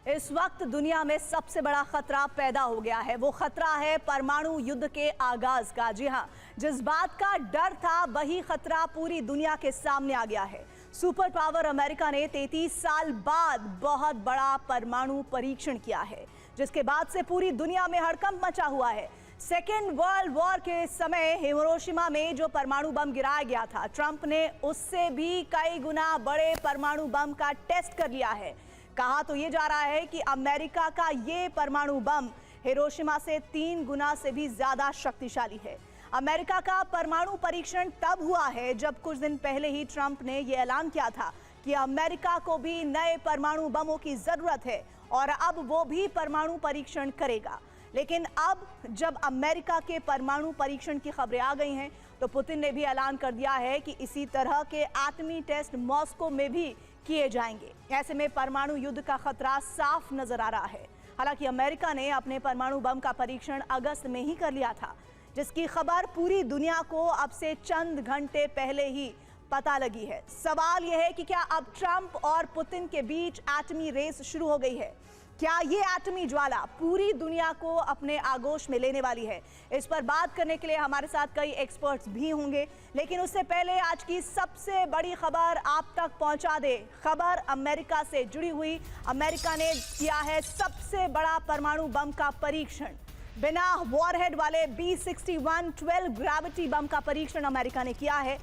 इस वक्त दुनिया में सबसे बड़ा खतरा पैदा हो गया है। वो खतरा है परमाणु युद्ध के आगाज का। जी हां, जिस बात का डर था वही खतरा पूरी दुनिया के सामने आ गया है। सुपर पावर अमेरिका ने 33 साल बाद बहुत बड़ा परमाणु परीक्षण किया है, जिसके बाद से पूरी दुनिया में हड़कंप मचा हुआ है। सेकेंड वर्ल्ड वॉर के समय हिरोशिमा में जो परमाणु बम गिराया गया था, ट्रंप ने उससे भी कई गुना बड़े परमाणु बम का टेस्ट कर लिया है। कहा तो ये जा रहा है कि अमेरिका का ये परमाणु बम हिरोशिमा से 3 गुना से भी ज्यादा शक्तिशाली है। अमेरिका का परमाणु परीक्षण तब हुआ है जब कुछ दिन पहले ही ट्रंप ने यह ऐलान किया था कि अमेरिका को भी नए परमाणु बमों की जरूरत है और अब वो भी परमाणु परीक्षण करेगा। लेकिन अब जब अमेरिका के परमाणु परीक्षण की खबरें आ गई हैं, तो पुतिन ने भी ऐलान कर दिया है कि इसी तरह के एटमी टेस्ट मॉस्को में भी किए जाएंगे। ऐसे में परमाणु युद्ध का खतरा साफ नजर आ रहा है। हालांकि अमेरिका ने अपने परमाणु बम का परीक्षण अगस्त में ही कर लिया था, जिसकी खबर पूरी दुनिया को अब से चंद घंटे पहले ही पता लगी है। सवाल यह है कि क्या अब ट्रंप और पुतिन के बीच एटमी रेस शुरू हो गई है? क्या ये एटमी ज्वाला पूरी दुनिया को अपने आगोश में लेने वाली है? इस पर बात करने के लिए हमारे साथ कई एक्सपर्ट्स भी होंगे, लेकिन उससे पहले आज की सबसे बड़ी खबर आप तक पहुंचा दे। खबर अमेरिका से जुड़ी हुई। अमेरिका ने किया है सबसे बड़ा परमाणु बम का परीक्षण। बिना वॉरहेड वाले B-61 12 ग्रेविटी बम का परीक्षण अमेरिका ने किया है।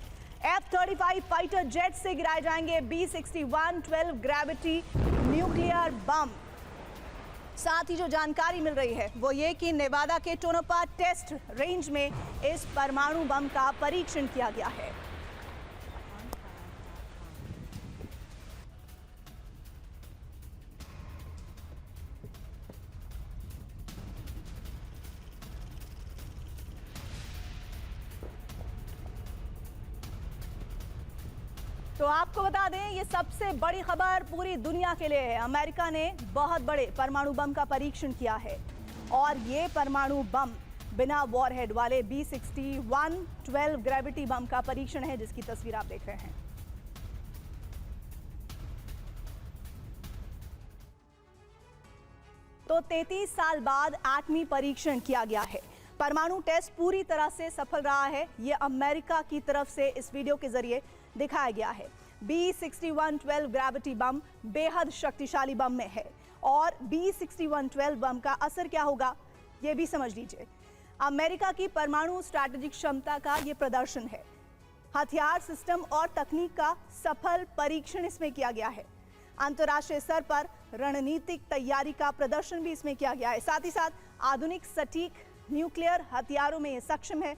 F-35 फाइटर जेट से गिराए जाएंगे B-61 12 ग्रेविटी न्यूक्लियर बम। साथ ही जो जानकारी मिल रही है वो ये कि नेवादा के टोनोपा टेस्ट रेंज में इस परमाणु बम का परीक्षण किया गया है। तो आपको बता दें, ये सबसे बड़ी खबर पूरी दुनिया के लिए है। अमेरिका ने बहुत बड़े परमाणु बम का परीक्षण किया है और ये परमाणु बम बिना वॉरहेड वाले B-61 12 ग्रेविटी बम का परीक्षण है, जिसकी तस्वीर आप देख रहे हैं। तो 33 साल बाद एटमी परीक्षण किया गया है। परमाणु टेस्ट पूरी तरह से सफल रहा है। ये अमेरिका की तरफ से इस वीडियो के जरिए दिखाया गया है। B-61 12 ग्रेविटी बम बेहद शक्तिशाली बम में है और B-61 12 बम का असर क्या होगा ये भी समझ लीजिए। अमेरिका की परमाणु स्ट्रैटेजिक क्षमता का ये प्रदर्शन है। हथियार सिस्टम और तकनीक का सफल परीक्षण इसमें किया गया है। अंतर्राष्ट्रीय स्तर पर रणनीतिक तैयारी का प्रदर्शन भी इसमें किया गया है। साथ ही साथ आधुनिक सटीक न्यूक्लियर हथियारों में ये सक्षम है।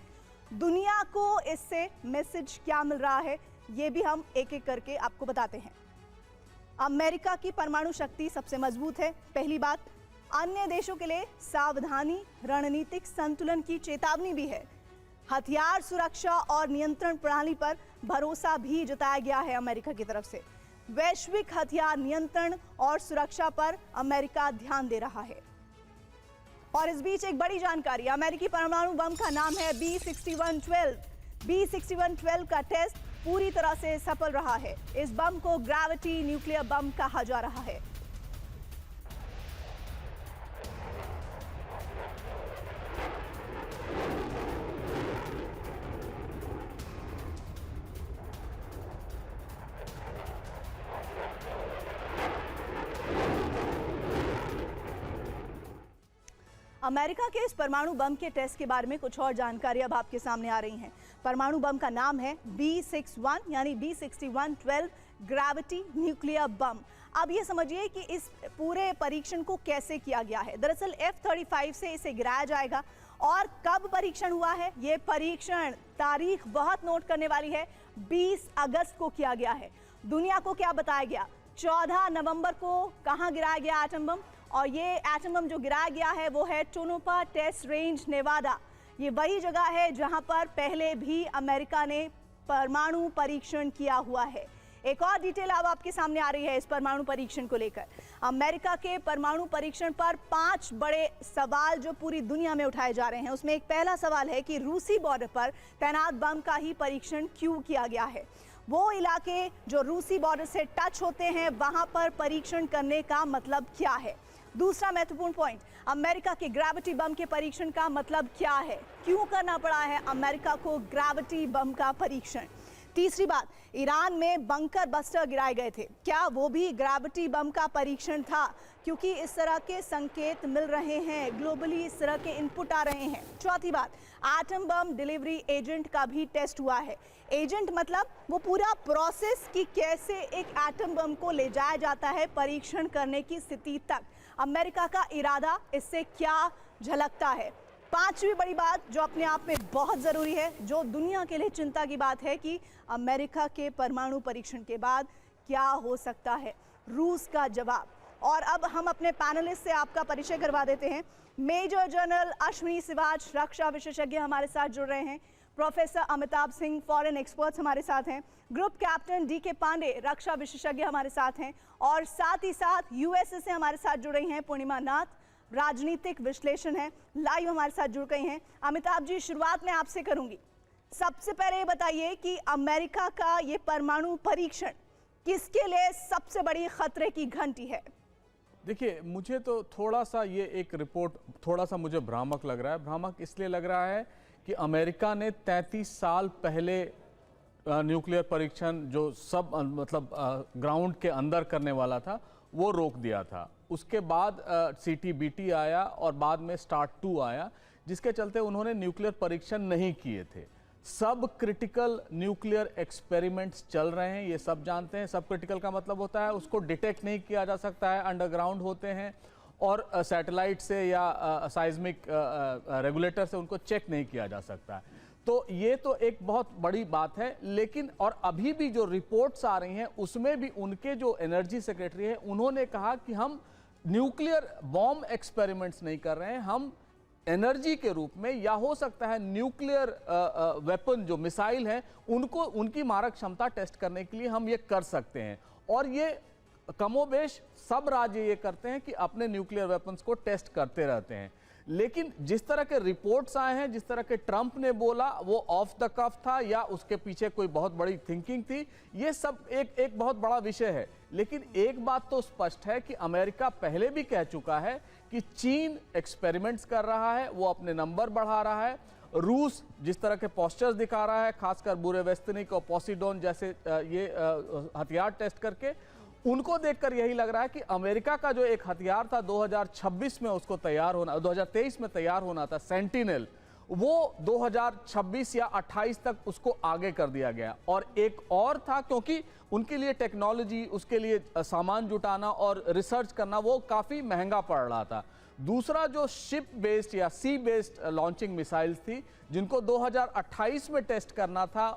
दुनिया को इससे मैसेज क्या मिल रहा है ये भी हम एक एक करके आपको बताते हैं। अमेरिका की परमाणु शक्ति सबसे मजबूत है। पहली बात, अन्य देशों के लिए सावधानी, रणनीतिक संतुलन की चेतावनी भी है। हथियार सुरक्षा और नियंत्रण प्रणाली पर भरोसा भी जताया गया है अमेरिका की तरफ से। वैश्विक हथियार नियंत्रण और सुरक्षा पर अमेरिका ध्यान दे रहा है। और इस बीच एक बड़ी जानकारी, अमेरिकी परमाणु बम का नाम है B-61 12। B-61 12 का टेस्ट पूरी तरह से सफल रहा है। इस बम को ग्रेविटी न्यूक्लियर बम कहा जा रहा है। अमेरिका के इस परमाणु बम के टेस्ट के बारे में कुछ और जानकारी अब आपके सामने आ रही हैं। परमाणु बम का नाम है B-61 यानी B-61 12 ग्रेविटी न्यूक्लियर बम। अब ये समझिए कि इस पूरे परीक्षण को कैसे किया गया है। दरअसल F-35 से इसे गिराया जाएगा। और कब परीक्षण हुआ है? ये परीक्षण तारीख बहुत नोट करने वाली है। 20 अगस्त को किया गया है। दुनिया को क्या बताया गया? 14 नवंबर को कहाँ गिराया गया एटम बम? और ये एटम बम जो गिराया गया है वो है टोनोपा टेस्ट रेंज, नेवादा। ये वही जगह है जहां पर पहले भी अमेरिका ने परमाणु परीक्षण किया हुआ है। एक और डिटेल अब आपके सामने आ रही है इस परमाणु परीक्षण को लेकर। अमेरिका के परमाणु परीक्षण पर 5 बड़े सवाल जो पूरी दुनिया में उठाए जा रहे हैं, उसमें एक पहला सवाल है कि रूसी बॉर्डर पर तैनात बम का ही परीक्षण क्यों किया गया है। वो इलाके जो रूसी बॉर्डर से टच होते हैं वहां पर परीक्षण करने का मतलब क्या है। दूसरा महत्वपूर्ण पॉइंट, अमेरिका के ग्रेविटी बम के परीक्षण का मतलब क्या है, क्यों करना पड़ा है अमेरिका को ग्रेविटी बम का परीक्षण। तीसरी बात, ईरान में बंकर बस्टर गिराए गए थे, क्या वो भी ग्रेविटी बम का परीक्षण था, क्योंकि इस तरह के संकेत मिल रहे हैं, ग्लोबली इस तरह के इनपुट आ रहे हैं। चौथी बात, एटम बम डिलीवरी एजेंट का भी टेस्ट हुआ है। एजेंट मतलब वो पूरा प्रोसेस कि कैसे एक एटम बम को ले जाया जाता है परीक्षण करने की स्थिति तक, अमेरिका का इरादा इससे क्या झलकता है। पांचवी बड़ी बात जो अपने आप में बहुत ज़रूरी है, जो दुनिया के लिए चिंता की बात है कि अमेरिका के परमाणु परीक्षण के बाद क्या हो सकता है, रूस का जवाब। और अब हम अपने पैनलिस्ट से आपका परिचय करवा देते हैं। मेजर जनरल अश्विनी सिवाच, रक्षा विशेषज्ञ हमारे साथ जुड़ रहे हैं। Professor Amitabh Singh, foreign experts हमारे साथ हैं। ग्रुप कैप्टन DK पांडे, रक्षा विशेषज्ञ हमारे साथ हैं। और साथ ही साथ USA से हमारे साथ जुड़ रही हैं पूर्णिमा नाथ, राजनीतिक विश्लेषण है, लाइव हमारे साथ जुड़ गई हैं। अमिताभ जी, शुरुआत में आपसे करूंगी। सबसे पहले ये बताइए कि अमेरिका का ये परमाणु परीक्षण किसके लिए सबसे बड़ी खतरे की घंटी है। देखिए, मुझे तो थोड़ा सा ये एक रिपोर्ट थोड़ा सा मुझे भ्रामक लग रहा है। भ्रामक इसलिए लग रहा है कि अमेरिका ने 33 साल पहले न्यूक्लियर परीक्षण जो सब मतलब ग्राउंड के अंदर करने वाला था वो रोक दिया था। उसके बाद CTBT आया और बाद में START 2 आया, जिसके चलते उन्होंने न्यूक्लियर परीक्षण नहीं किए थे। सब क्रिटिकल न्यूक्लियर एक्सपेरिमेंट्स चल रहे हैं, ये सब जानते हैं। सब क्रिटिकल का मतलब होता है उसको डिटेक्ट नहीं किया जा सकता है, अंडरग्राउंड होते हैं और सैटेलाइट से या साइज्मिक रेगुलेटर से उनको चेक नहीं किया जा सकता है। तो ये तो एक बहुत बड़ी बात है। लेकिन और अभी भी जो रिपोर्ट्स आ रही हैं उसमें भी उनके जो एनर्जी सेक्रेटरी है उन्होंने कहा कि हम न्यूक्लियर बॉम्ब एक्सपेरिमेंट्स नहीं कर रहे हैं, हम एनर्जी के रूप में या हो सकता है न्यूक्लियर वेपन जो मिसाइल है उनको उनकी मारक क्षमता टेस्ट करने के लिए हम ये कर सकते हैं। और ये कमोबेश सब राज्य ये करते हैं कि अपने न्यूक्लियर वेपन्स को टेस्ट करते रहते हैं। लेकिन जिस तरह के रिपोर्ट्स आए हैं, जिस तरह के ट्रंप ने बोला, वो ऑफ द कफ था या उसके पीछे कोई बहुत बड़ी थिंकिंग थी, ये सब एक बहुत बड़ा विषय है। लेकिन एक बात तो स्पष्ट है कि अमेरिका पहले भी कह चुका है कि चीन एक्सपेरिमेंट्स कर रहा है, वो अपने नंबर बढ़ा रहा है। रूस जिस तरह के पोस्चर्स दिखा रहा है, खासकर बुरेवेस्तनिक और पोसिडोन जैसे ये हथियार टेस्ट करके, उनको देखकर यही लग रहा है कि अमेरिका का जो एक हथियार था 2026 में उसको तैयार होना, 2023 में तैयार होना था, सेंटिनल, वो 2026 या 28 तक उसको आगे कर दिया गया। और एक और था, क्योंकि उनके लिए टेक्नोलॉजी, उसके लिए सामान जुटाना और रिसर्च करना वो काफ़ी महंगा पड़ रहा था। दूसरा जो शिप बेस्ड या सी बेस्ड लॉन्चिंग मिसाइल्स थी जिनको 2028 में टेस्ट करना था,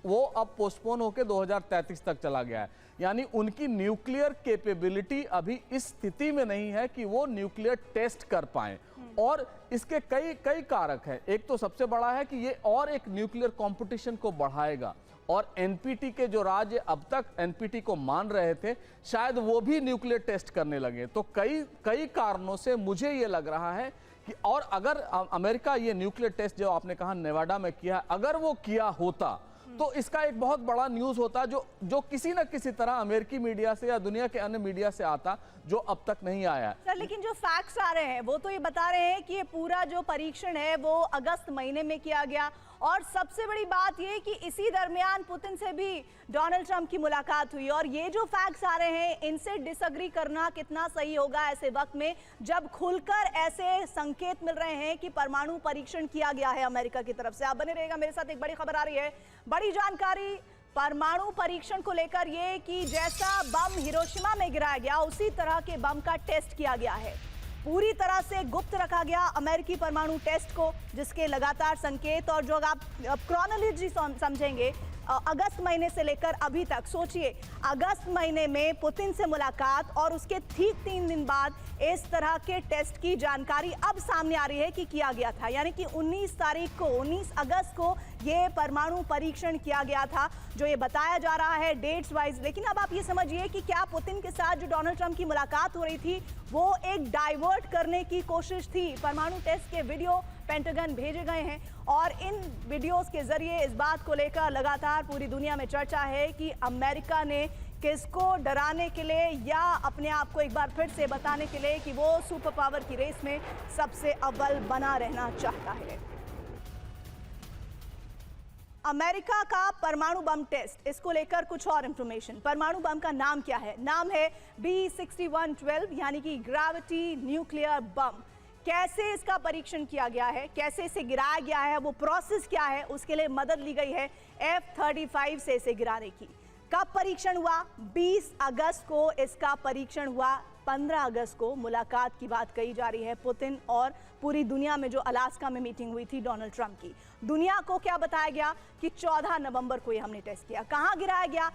वो अब पोस्टपोन होकर 2033 तक चला गया है। यानी उनकी न्यूक्लियर कैपेबिलिटी अभी इस स्थिति में नहीं है कि वो न्यूक्लियर टेस्ट कर पाएं। और इसके कई कारक हैं। एक तो सबसे बड़ा है कि ये और एक न्यूक्लियर कंपटीशन को बढ़ाएगा और एनपीटी के जो राज्य अब तक एनपीटी को मान रहे थे, शायद वो भी न्यूक्लियर टेस्ट करने लगे। तो कई कारणों से मुझे ये लग रहा है कि और अगर अमेरिका ये न्यूक्लियर टेस्ट जो आपने कहा नेवाडा में किया, अगर वो किया होता तो इसका एक बहुत बड़ा न्यूज़ होता जो किसी न किसी तरह अमेरिकी मीडिया से या दुनिया के अन्य मीडिया से आता, जो अब तक नहीं आया। सर, लेकिन जो फैक्ट्स आ रहे हैं वो तो ये बता रहे हैं कि ये पूरा जो परीक्षण है वो अगस्त महीने में किया गया। और सबसे बड़ी बात ये कि इसी दरमियान पुतिन से भी डोनाल्ड ट्रंप की मुलाकात हुई। और ये जो फैक्ट्स आ रहे हैं इनसे डिसएग्री करना कितना सही होगा ऐसे वक्त में जब खुलकर ऐसे संकेत मिल रहे हैं कि परमाणु परीक्षण किया गया है अमेरिका की तरफ से। आप बने रहिएगा, मेरे साथ एक बड़ी खबर आ रही है, बड़ी जानकारी परमाणु परीक्षण को लेकर, ये कि जैसा बम हिरोशिमा में गिराया गया उसी तरह के बम का टेस्ट किया गया है। पूरी तरह से गुप्त रखा गया अमेरिकी परमाणु टेस्ट को, जिसके लगातार संकेत और जो आप क्रोनोलॉजी समझेंगे अगस्त महीने से लेकर अभी तक। सोचिए, अगस्त महीने में पुतिन से मुलाकात और उसके ठीक 3 दिन बाद इस तरह के टेस्ट की जानकारी अब सामने आ रही है कि किया गया था। यानी कि 19 अगस्त को ये परमाणु परीक्षण किया गया था, जो ये बताया जा रहा है डेट्स वाइज। लेकिन अब आप ये समझिए कि क्या पुतिन के साथ जो डोनाल्ड ट्रंप की मुलाकात हो रही थी वो एक डाइवर्ट करने की कोशिश थी, परमाणु टेस्ट के वीडियो पेंटागन भेजे गए हैं और इन वीडियोस के जरिए इस बात को लेकर लगातार पूरी दुनिया में चर्चा है कि अमेरिका ने किसको डराने के लिए या अपने आप को एक बार फिर से बताने के लिए कि वो सुपर पावर की रेस में सबसे अव्वल बना रहना चाहता है। अमेरिका का परमाणु बम टेस्ट, इसको लेकर कुछ और इंफॉर्मेशन। परमाणु बम का नाम क्या है? नाम है B6112 यानी कि ग्रेविटी न्यूक्लियर बम। कैसे इसका परीक्षण किया गया है, कैसे इसे गिराया गया है, वो प्रोसेस क्या है, उसके लिए मदद ली गई है F-35 से इसे गिराने की। कब परीक्षण हुआ? 20 अगस्त को इसका परीक्षण हुआ। 15 अगस्त को मुलाकात की बात कही जा रही है पुतिन और पूरी दुनिया में जो अलास्का में मीटिंग हुई थी डोनाल्ड ट्रंप की। दुनिया को क्या बताया गया कि 14 नवंबर को ये हमने टेस्ट किया। कहां गिराया गया?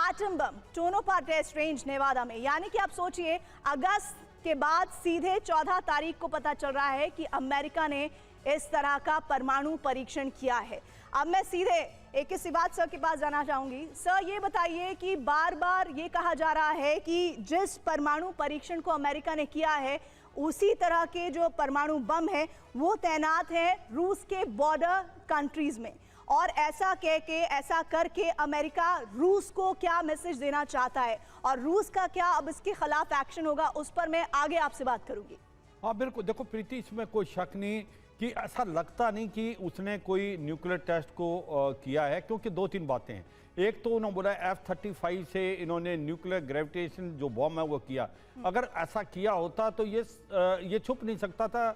Atom bomb Tonopah test range Nevada में। यानी कि आप सोचिए अगस्त के बाद सीधे 14 तारीख को पता चल रहा है कि अमेरिका ने इस तरह का परमाणु परीक्षण किया है। अब मैं सीधे एक इसी बात सर के पास जाना चाहूंगी। सर ये बताइए कि बार बार ये कहा जा रहा है कि जिस परमाणु परीक्षण को अमेरिका ने किया है उसी तरह के जो परमाणु बम है वो तैनात है रूस के बॉर्डर कंट्रीज में, और ऐसा कह के ऐसा करके अमेरिका रूस को क्या मैसेज देना चाहता है और रूस का क्या अब इसके खिलाफ एक्शन होगा, उस पर मैं आगे आपसे बात करूंगी। हाँ बिल्कुल, देखो प्रीति, इसमें कोई शक नहीं कि ऐसा लगता नहीं कि उसने कोई न्यूक्लियर टेस्ट को किया है, क्योंकि दो तीन बातें हैं। एक तो उन्होंने बोला F-35 से इन्होंने न्यूक्लियर ग्रेविटेशन जो बॉम्ब है वो किया। अगर ऐसा किया होता तो ये छुप नहीं सकता था।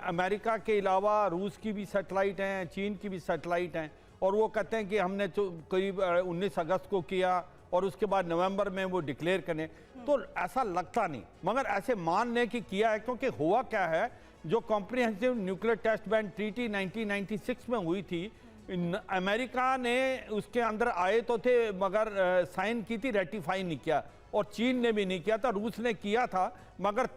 अमेरिका के अलावा रूस की भी सैटेलाइट हैं, चीन की भी सैटेलाइट हैं, और वो कहते हैं कि हमने करीब 19 अगस्त को किया और उसके बाद नवंबर में वो डिक्लेयर करें, तो ऐसा लगता नहीं। मगर ऐसे मान लें कि किया है, क्योंकि हुआ क्या है, जो comprehensive nuclear test ban treaty 1996 में हुई थी, अमेरिका ने उसके अंदर आए तो थे मगर साइन की थी, रेटिफाई नहीं किया, और चीन ने भी नहीं किया था। रूस ने किया था मगर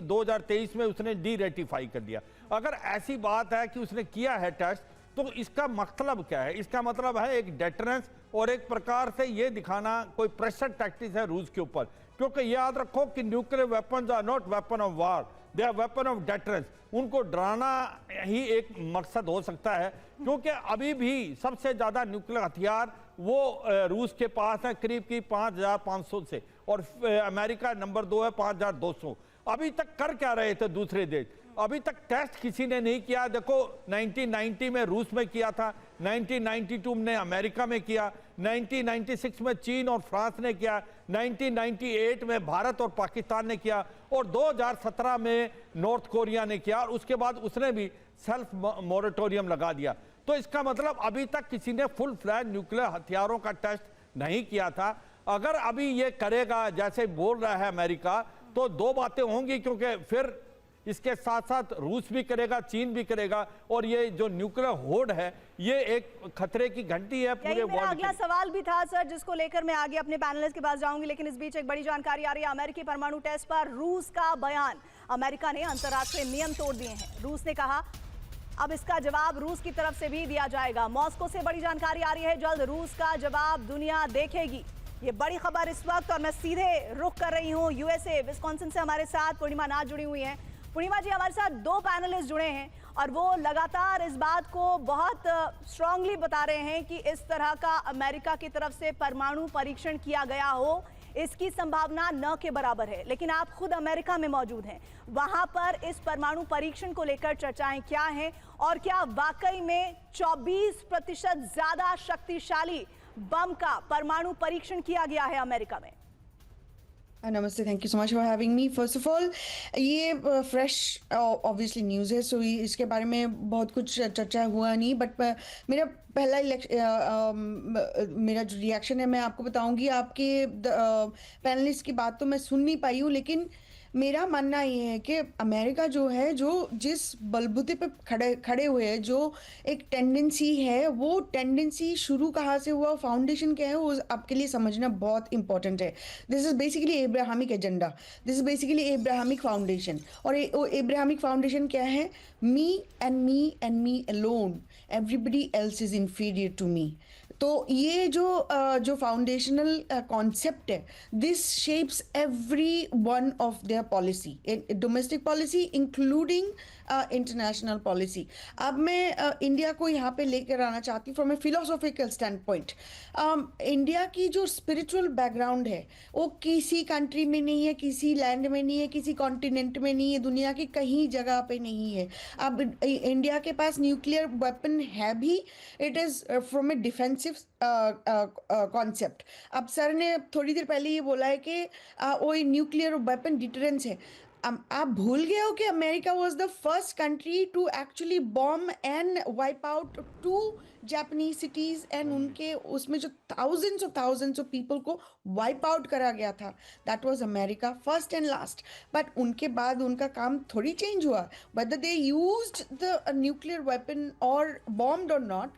2023 में उसने डी रेटिफाई कर दिया। अगर ऐसी बात है कि उसने किया है टेस्ट, तो इसका मतलब क्या है? इसका मतलब है एक डेटरेंस और एक प्रकार से ये दिखाना कोई प्रेशर टैक्टिक्स है रूस के ऊपर। क्योंकि याद रखो कि nuclear weapons are not weapon of war, they are weapon of deterrence. उनको डराना ही एक मकसद हो सकता है, क्योंकि अभी भी सबसे ज्यादा न्यूक्लियर हथियार वो रूस के पास है, करीब 5500 से, और अमेरिका नंबर 2 है 5200। अभी तक कर क्या रहे थे दूसरे देश? अभी तक टेस्ट किसी ने नहीं किया। देखो 1990 में रूस में किया था, 1992 में अमेरिका में किया, 1996 में चीन और फ्रांस ने किया, 1998 में भारत और पाकिस्तान ने किया, और 2017 में नॉर्थ कोरिया ने किया, और उसके बाद उसने भी सेल्फ मॉरेटोरियम लगा दिया। तो इसका मतलब अभी तक किसी ने फुल फ्लैश न्यूक्लियर हथियारों का टेस्ट नहीं किया था। अगर अभी ये करेगा जैसे बोल रहा है अमेरिका, तो दो बातें होंगी, क्योंकि फिर इसके साथ साथ रूस भी करेगा, चीन भी करेगा, और ये जो न्यूक्लियर होड़ है ये एक खतरे की घंटी है पूरे वर्ल्ड की। अगला सवाल भी था सर, जिसको लेकर मैं आगे अपने पैनलिस्ट के पास जाऊंगी, लेकिन इस बीच एक बड़ी जानकारी आ रही है। अमेरिकी परमाणु टेस्ट पर रूस का बयान। अमेरिका ने अंतर्राष्ट्रीय नियम तोड़ दिए हैं। रूस ने कहा अब इसका जवाब रूस की तरफ से भी दिया जाएगा। मॉस्को से बड़ी जानकारी आ रही है, जल्द रूस का जवाब दुनिया देखेगी। ये बड़ी खबर इस वक्त, और मैं सीधे रुख कर रही हूँ यूएसए विस्कॉन्सिन से। हमारे साथ पूर्णिमा नाथ जुड़ी हुई हैं। पूर्णिमा जी, हमारे साथ दो पैनलिस्ट जुड़े हैं और वो लगातार इस बात को बहुत स्ट्रांगली बता रहे हैं कि इस तरह का अमेरिका की तरफ से परमाणु परीक्षण किया गया हो, इसकी संभावना न के बराबर है। लेकिन आप खुद अमेरिका में मौजूद हैं, वहां पर इस परमाणु परीक्षण को लेकर चर्चाएं क्या हैं, और क्या वाकई में 24% ज्यादा शक्तिशाली बम का परमाणु परीक्षण किया गया है अमेरिका में? नमस्ते, thank you so much for having me. First of all, ये फ्रेश ऑब्वियसली न्यूज़ है, सो इसके बारे में बहुत कुछ चर्चा हुआ नहीं, बट मेरा पहला मेरा जो रिएक्शन है मैं आपको बताऊंगी। आपके पैनलिस्ट की बात तो मैं सुन नहीं पाई हूँ, लेकिन मेरा मानना ये है कि अमेरिका जो है, जो जिस बलबूते पे खड़े हुए हैं, जो एक टेंडेंसी है, वो टेंडेंसी शुरू कहाँ से हुआ, फाउंडेशन क्या है, वो आपके लिए समझना बहुत इंपॉर्टेंट है। This is basically Abrahamic agenda, this is basically Abrahamic foundation. और एब्राहमिक फाउंडेशन क्या है? Me and me and me alone, everybody else is inferior to me. तो ये जो फाउंडेशनल कॉन्सेप्ट है, this shapes every one of their policy, domestic policy including international policy. अब मैं India को यहाँ पे लेकर आना चाहती हूँ from A philosophical stand point. India की जो स्पिरिचुअल बैकग्राउंड है वो किसी कंट्री में नहीं है, किसी लैंड में नहीं है, किसी कॉन्टिनेंट में नहीं है, दुनिया की कहीं जगह पे नहीं है। अब इंडिया के पास न्यूक्लियर वेपन है भी, it is from A defensive concept. अब सर ने थोड़ी देर पहले ये बोला है कि वो न्यूक्लियर वेपन डिटरेंस है। आप भूल गए हो कि America was the first country to actually bomb and wipe out 2 Japanese cities, and उनके उसमें जो थाउजेंड्स ऑफ पीपल को वाइप आउट करा गया था, that was America first and last. But उनके बाद उनका काम थोड़ी चेंज हुआ, whether they used the nuclear weapon और बॉम्ब्ड और not,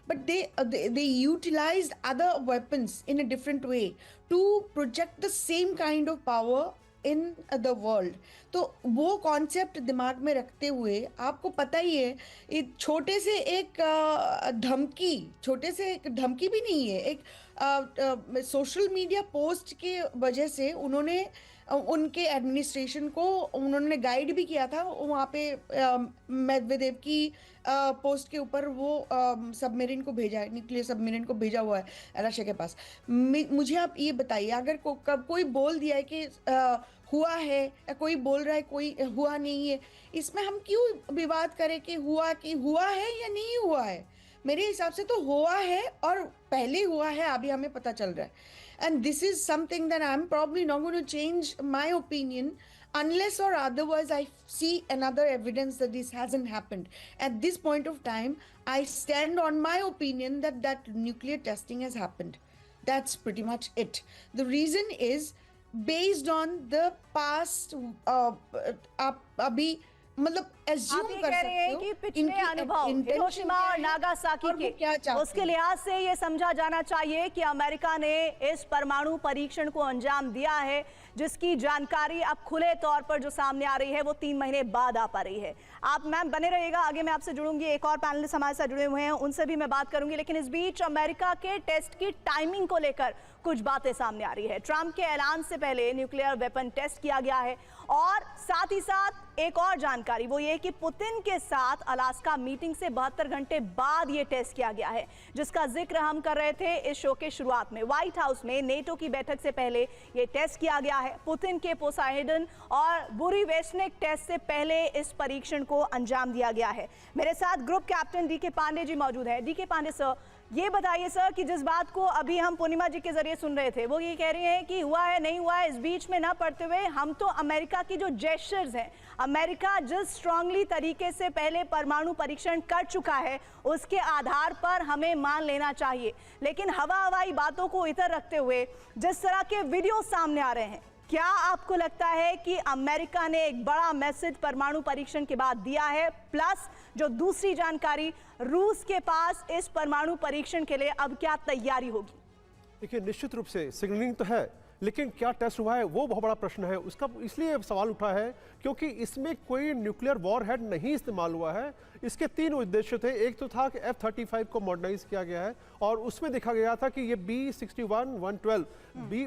but they utilized other weapons in a different way to project the same kind of power in the world। तो वो कॉन्सेप्ट दिमाग में रखते हुए आपको पता ही है, एक छोटे से एक धमकी भी नहीं है, एक सोशल मीडिया पोस्ट के वजह से उन्होंने उनके एडमिनिस्ट्रेशन को उन्होंने गाइड भी किया था। वहाँ पे मेदवेदेव की पोस्ट के ऊपर वो सबमरीन को भेजा है, न्यूक्लियर सबमरीन को भेजा हुआ है रशिया के पास। मुझे आप ये बताइए, अगर कब कोई बोल दिया है कि हुआ है, या कोई बोल रहा है कोई हुआ नहीं है, इसमें हम क्यों विवाद करें कि हुआ है या नहीं हुआ है? मेरे हिसाब से तो हुआ है, और पहले हुआ है, अभी हमें पता चल रहा है। And this is something that I'm probably not going to change my opinion unless or otherwise I see another evidence that this hasn't happened. At this point of time, I stand on my opinion that nuclear testing has happened. That's pretty much it. The reason is based on the past, अभी मतलब आप assume ये कर कह रहे हैं सकते कि हो पिछले इनकी अनुभव intention हिरोशिमा क्या और है नागासाकी और वो क्या के, चाहते उसके हैं। लिहाज से ये समझा जाना चाहिए कि अमेरिका ने इस परमाणु परीक्षण को अंजाम दिया है, जिसकी जानकारी अब खुले तौर पर जो सामने आ रही है वो 3 महीने बाद आ पा रही है। आप मैम बने रहिएगा, आगे मैं आपसे जुड़ूंगी, एक और पैनलिस्ट हमारे साथ जुड़े हुए हैं, उनसे भी मैं बात करूंगी। लेकिन इस बीच अमेरिका के टेस्ट की टाइमिंग को लेकर कुछ बातें सामने आ रही है। ट्रंप के ऐलान से पहले न्यूक्लियर वेपन टेस्ट किया गया है, और साथ ही साथ एक और जानकारी वो ये कि पुतिन के साथ अलास्का मीटिंग से 72 घंटे बाद ये टेस्ट किया गया है, जिसका जिक्र हम कर रहे थे इस शो के शुरुआत में। व्हाइट हाउस में नेटो की बैठक से पहले ये टेस्ट किया गया है। पुतिन के पोसाइडन और बुरीवेस्निक टेस्ट से पहले इस परीक्षण को अंजाम दिया गया है। मेरे साथ group captain DK Pandey ji मौजूद हैं। डीके पांडे सर, ये बताइए सर कि जिस बात को अभी हम पूर्णिमा जी के जरिए सुन रहे थे, वो ये कह रही हैं कि हुआ है नहीं हुआ है, इस बीच में ना पड़ते हुए हम तो अमेरिका की जो जेस्चर्स हैं, अमेरिका जिस स्ट्रांगली तरीके से पहले परमाणु परीक्षण कर चुका है, उसके आधार पर हमें मान लेना चाहिए। लेकिन हवाई बातों को इधर रखते हुए जिस तरह के वीडियो सामने आ रहे हैं, क्या आपको लगता है कि अमेरिका ने एक बड़ा मैसेज परमाणु परीक्षण के बाद दिया है? प्लस जो दूसरी जानकारी, रूस के पास इस परमाणु परीक्षण के लिए अब क्या तैयारी होगी? देखिए, निश्चित रूप से सिग्नलिंग तो है, लेकिन क्या टेस्ट हुआ है वो बहुत बड़ा प्रश्न है। उसका इसलिए सवाल उठा है क्योंकि इसमें कोई न्यूक्लियर वॉरहेड नहीं इस्तेमाल हुआ है। इसके 3 उद्देश्य थे। एक तो था कि F-35 को मॉडर्नाइज किया गया है, और उसमें देखा गया था कि ये B-61-112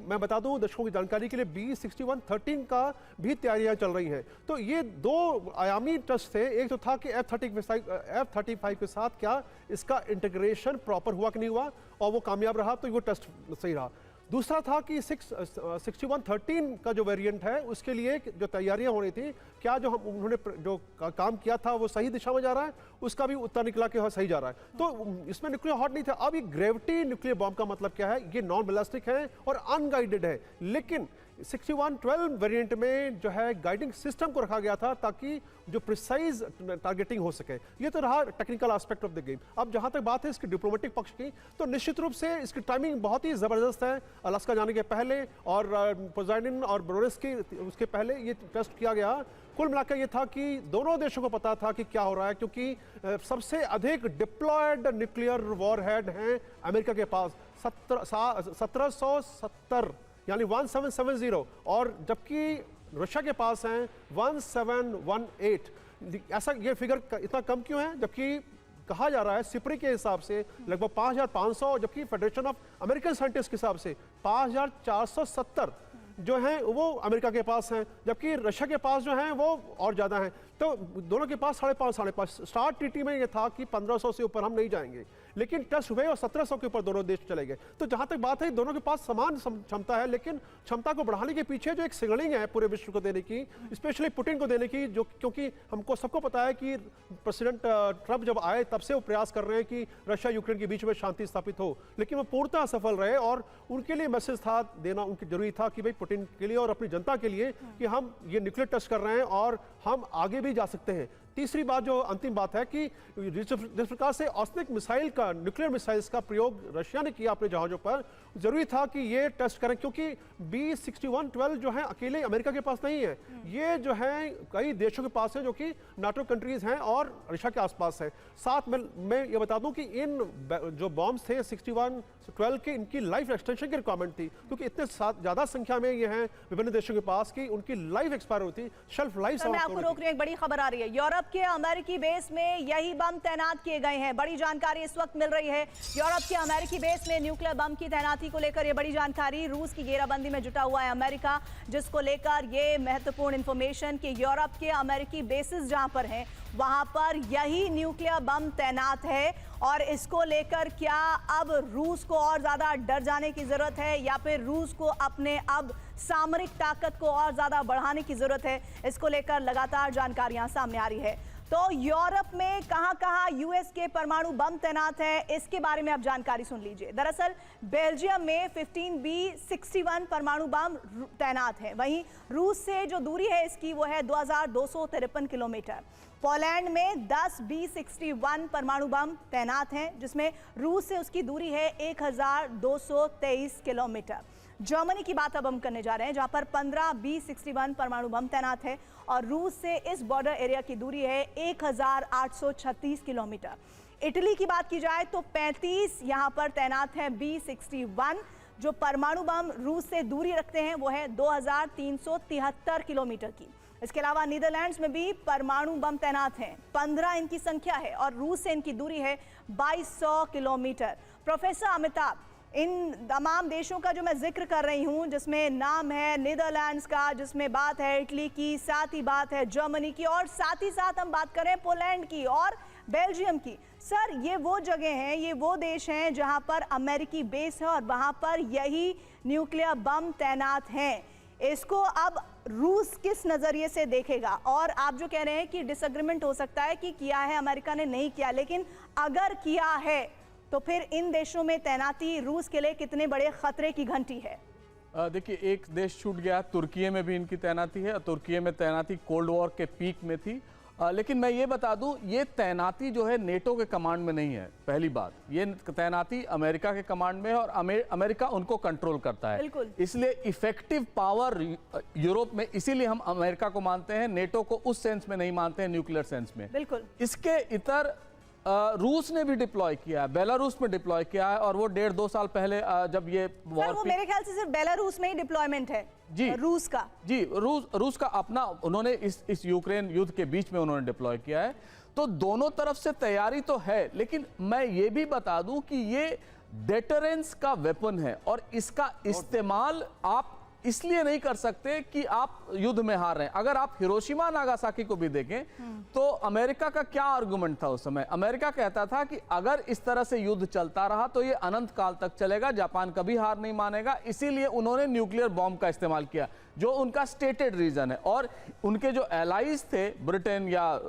मैं बता दूं दर्शकों की जानकारी के लिए, B-61-13 का भी तैयारियां चल रही हैं। तो ये 2 आयामी टेस्ट थे। एक तो था कि F-35 के साथ क्या इसका इंटीग्रेशन प्रॉपर हुआ कि नहीं हुआ, और वो कामयाब रहा तो वो टेस्ट सही रहा। दूसरा था कि 6113 का जो वेरिएंट है उसके लिए जो तैयारियां हो रही थी, क्या जो उन्होंने जो काम किया था वो सही दिशा में जा रहा है, उसका भी उत्तर निकला कि हाँ सही जा रहा है। तो इसमें न्यूक्लियर हॉट नहीं था। अब ये ग्रेविटी न्यूक्लियर बॉम्ब का मतलब क्या है? ये नॉन बैलिस्टिक है और अनगाइडेड है, लेकिन 6112 वेरिएंट में जो है गाइडिंग सिस्टम को रखा गया था ताकि जो प्रिसाइज टारगेटिंग हो सके। ये तो रहा technical aspect of the game. अब जहां तक बात है इसके डिप्लोमेटिक पक्ष की, तो निश्चित रूप से इसकी टाइमिंग बहुत ही जबरदस्त है। अलास्का जाने के पहले और पोसाइडन और ब्रोरेस के उसके पहले ये टेस्ट किया गया। कुल मिलाकर ये था कि दोनों देशों को पता था कि क्या हो रहा है, क्योंकि सबसे अधिक डिप्लॉयड न्यूक्लियर वॉरहेड हैं अमेरिका के पास, 1770 यानी 1770, और जबकि रशिया के पास हैं 1718। ऐसा ये फिगर इतना कम क्यों है? जबकि कहा जा रहा है सिपरी के हिसाब से लगभग 5,500, जबकि फेडरेशन ऑफ अमेरिकन साइंटिस्ट के हिसाब से 5,470 जो हैं वो अमेरिका के पास हैं, जबकि रशिया के पास जो हैं वो और ज़्यादा हैं। तो दोनों के पास 5.5 स्टार्ट ट्रीटी में ये था कि 1500 से ऊपर हम नहीं जाएंगे, लेकिन टेस्ट हुए और 1700 के ऊपर दोनों देश चले गए। तो जहां तक बात है दोनों के पास समान क्षमता है, लेकिन क्षमता को बढ़ाने के पीछे जो एक सिग्नलिंग है पूरे विश्व को देने की, स्पेशली पुतिन को देने की, जो क्योंकि हमको सबको पता है कि प्रेसिडेंट ट्रंप जब आए तब से वो प्रयास कर रहे हैं कि रशिया यूक्रेन के बीच में शांति स्थापित हो, लेकिन वो पूर्णतः सफल रहे। और उनके लिए मैसेज था देना, उनकी जरूरी था कि भाई पुतिन के लिए और अपनी जनता के लिए कि हम ये न्यूक्लियर टेस्ट कर रहे हैं और हम आगे भी जा सकते हैं। तीसरी बात जो अंतिम बात है कि जिस प्रकार से ऑस्टिक मिसाइल का, न्यूक्लियर मिसाइल्स का प्रयोग रशिया ने किया अपने जहाज़ों पर, जरूरी था कि ये टेस्ट करें, क्योंकि B-61-12 जो है अकेले अमेरिका के पास नहीं है, ये जो है कई देशों के पास है जो कि नाटो कंट्रीज हैं और रशिया के आसपास है। साथ में मैं ये बता दूं कि इन जो बॉम्ब्स थे 61-12 के, इनकी लाइफ एक्सटेंशन की रिक्वायरमेंट थी, क्योंकि इतने ज़्यादा संख्या में ये हैं विभिन्न देशों के पास कि उनकी लाइफ एक्सपायर होती, शेल्फ लाइफ। मैं आपको रोक रही हूं, एक बड़ी खबर आ रही है, यूरोप के अमेरिकी बेस में यही बम तैनात किए गए हैं। बड़ी जानकारी इस वक्त मिल रही है, यूरोप के अमेरिकी बेस में न्यूक्लियर बम की तैनाती को लेकर ये बड़ी जानकारी। रूस की घेराबंदी में जुटा हुआ है अमेरिका, जिसको लेकर ये महत्वपूर्ण इंफॉर्मेशन कि यूरोप के अमेरिकी बेसिस जहां पर हैं वहां पर यही न्यूक्लियर बम तैनात है। और इसको लेकर क्या अब रूस को और ज्यादा डर जाने की जरूरत है या फिर रूस को अपने अब सामरिक ताकत को और ज्यादा बढ़ाने की जरूरत है, इसको लेकर लगातार जानकारियां सामने आ रही है। तो यूरोप में कहां-कहां यूएस के परमाणु बम तैनात है, इसके बारे में आप जानकारी सुन लीजिए। दरअसल बेल्जियम में 15B-61 परमाणु बम तैनात है। वहीं रूस से जो दूरी है इसकी वो है 2253 किलोमीटर। पोलैंड में 10B-61 परमाणु बम तैनात हैं, जिसमें रूस से उसकी दूरी है 1223 किलोमीटर। जर्मनी की बात अब हम करने जा रहे हैं, जहां पर 15B-61 परमाणु बम तैनात है और रूस से इस बॉर्डर एरिया की दूरी है 1836 किलोमीटर। इटली की बात की जाए तो 35 यहां पर तैनात है B-61। जो परमाणु बम रूस से दूरी रखते हैं वो है 2373 किलोमीटर की। इसके अलावा नीदरलैंड्स में भी परमाणु बम तैनात हैं, 15 इनकी संख्या है और रूस से इनकी दूरी है 2200 किलोमीटर। प्रोफेसर अमिताभ, इन तमाम देशों का जो मैं जिक्र कर रही हूं, जिसमें नाम है नीदरलैंड्स का, जिसमें बात है इटली की, साथ ही बात है जर्मनी की और साथ ही साथ हम बात करें पोलैंड की और बेल्जियम की। सर, ये वो जगह हैं, ये वो देश हैं जहां पर अमेरिकी बेस है और वहां पर यही न्यूक्लियर बम तैनात हैं। इसको अब रूस किस नजरिए से देखेगा? और आप जो कह रहे हैं कि डिसएग्रीमेंट हो सकता है कि किया है अमेरिका ने, नहीं किया, लेकिन अगर किया है तो फिर इन देशों में तैनाती रूस के लिए कितने बड़े खतरे की घंटी है? देखिए, एक देश छूट गया, तुर्की में भी इनकी तैनाती है। तुर्की में तैनाती कोल्ड वॉर के पीक में थी। लेकिन मैं ये बता दूं, ये तैनाती जो है नेटो के कमांड में नहीं है। पहली बात, ये तैनाती अमेरिका के कमांड में है और अमेरिका उनको कंट्रोल करता है। इसलिए इफेक्टिव पावर यूरोप में, इसीलिए हम अमेरिका को मानते हैं, नेटो को उस सेंस में नहीं मानते हैं, न्यूक्लियर सेंस में। बिल्कुल। इसके इतर रूस ने भी डिप्लॉय किया है, बेलारूस में डिप्लॉय किया है और वो 1.5-2 साल पहले जब ये वॉर, वो मेरे ख्याल से सिर्फ बेलारूस में ही डिप्लॉयमेंट है जी, रूस का। जी, रूस का अपना, उन्होंने इस यूक्रेन युद्ध के बीच में उन्होंने डिप्लॉय किया है। तो दोनों तरफ से तैयारी तो है, लेकिन मैं ये भी बता दूं कि ये डेटरेंस का वेपन है और इसका इस्तेमाल आप इसलिए नहीं कर सकते कि आप युद्ध में हार रहे हैं। अगर आप हिरोशिमा नागासाकी को भी देखें तो अमेरिका का क्या आर्गुमेंट था उस समय? अमेरिका कहता था कि अगर इस तरह से युद्ध चलता रहा तो ये अनंत काल तक चलेगा, जापान कभी हार नहीं मानेगा। इसीलिए उन्होंने न्यूक्लियर बॉम्ब का इस्तेमाल किया, जो उनका स्टेटेड रीजन है। और उनके जो एलाइज थे, ब्रिटेन या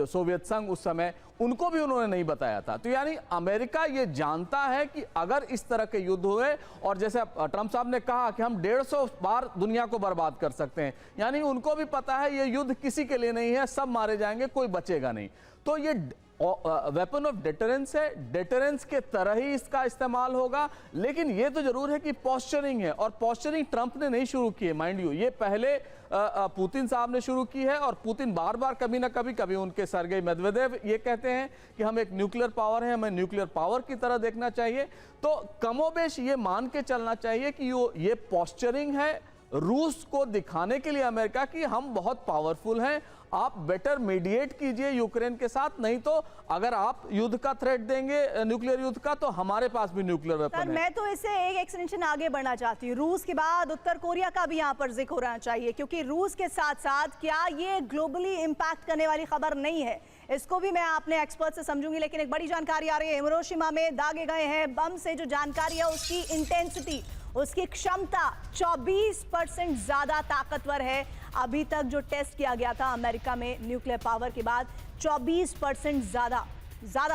सोवियत संघ उस समय, उनको भी उन्होंने नहीं बताया था। तो यानी अमेरिका ये जानता है कि अगर इस तरह के युद्ध हुए, और जैसे ट्रंप साहब ने कहा कि हम 150 बार दुनिया को बर्बाद कर सकते हैं, यानी उनको भी पता है ये युद्ध किसी के लिए नहीं है, सब मारे जाएंगे, कोई बचेगा नहीं। तो ये वेपन ऑफ डेटरेंस है, डेटरेंस के तरह ही इसका इस्तेमाल होगा। लेकिन ये तो जरूर है कि पोस्चरिंग है, और पोस्चरिंग ट्रंप ने नहीं शुरू की है, माइंड यू, ये पहले पुतिन साहब ने शुरू की है। और पुतिन बार बार कभी ना कभी उनके सर्गेई मेदवेदेव ये कहते हैं कि हम एक न्यूक्लियर पावर है, हमें न्यूक्लियर पावर की तरह देखना चाहिए। तो कमोबेश ये मान के चलना चाहिए कि ये पोस्चरिंग है रूस को दिखाने के लिए अमेरिका की हम बहुत पावरफुल हैं, आप बेटर मीडिएट कीजिए यूक्रेन के साथ, नहीं तो अगर आप युद्ध का थ्रेट देंगे, न्यूक्लियर युद्ध का, तो हमारे पास भी न्यूक्लियर वेपन है। मैं तो इसे एक एक्सटेंशन आगे बढ़ना चाहती हूँ। रूस के बाद उत्तर कोरिया का भी यहाँ पर जिक्र होना चाहिए, क्योंकि रूस के साथ साथ क्या ये ग्लोबली इंपैक्ट करने वाली खबर नहीं है, इसको भी मैं अपने एक्सपर्ट से समझूंगी। लेकिन एक बड़ी जानकारी आ रही है, हिरोशिमा में दागे गए हैं बम से जो जानकारी है उसकी इंटेंसिटी, उसकी क्षमता 24% ज्यादा ताकतवर है। अभी तक जो टेस्ट किया गया था अमेरिका में न्यूक्लियर पावर के बाद 24% ज्यादा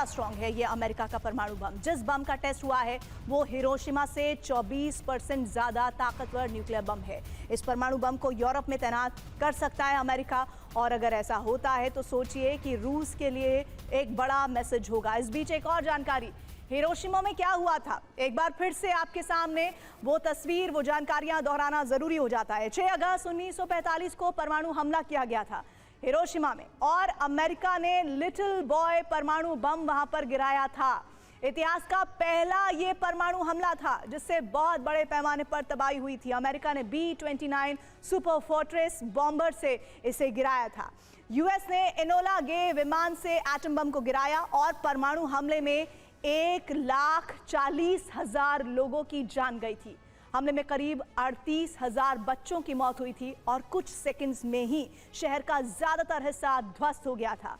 स्ट्रांग है ये अमेरिका का परमाणु बम। जिस बम का टेस्ट हुआ है वो हिरोशिमा से 24% ज्यादा ताकतवर न्यूक्लियर बम है। इस परमाणु बम को यूरोप में तैनात कर सकता है अमेरिका, और अगर ऐसा होता है तो सोचिए कि रूस के लिए एक बड़ा मैसेज होगा। इस बीच एक और जानकारी, हिरोशिमा में क्या हुआ था एक बार फिर से आपके सामने वो तस्वीर, वो जानकारियां दोहराना जरूरी हो जाता है। 6 अगस्त 1945 को परमाणु हमला किया गया था हिरोशिमा में, और अमेरिका ने लिटिल बॉय परमाणु बम वहां पर गिराया था। इतिहास का पहला ये परमाणु हमला था जिससे बहुत बड़े पैमाने पर तबाही हुई थी। अमेरिका ने B-29 सुपर फोर्ट्रेस बॉम्बर से इसे गिराया था। यूएस ने एनोला गे विमान से एटम बम को गिराया, और परमाणु हमले में 1,40,000 लोगों की जान गई थी। हमले में करीब 38,000 बच्चों की मौत हुई थी, और कुछ सेकंड्स में ही शहर का ज्यादातर हिस्सा ध्वस्त हो गया था।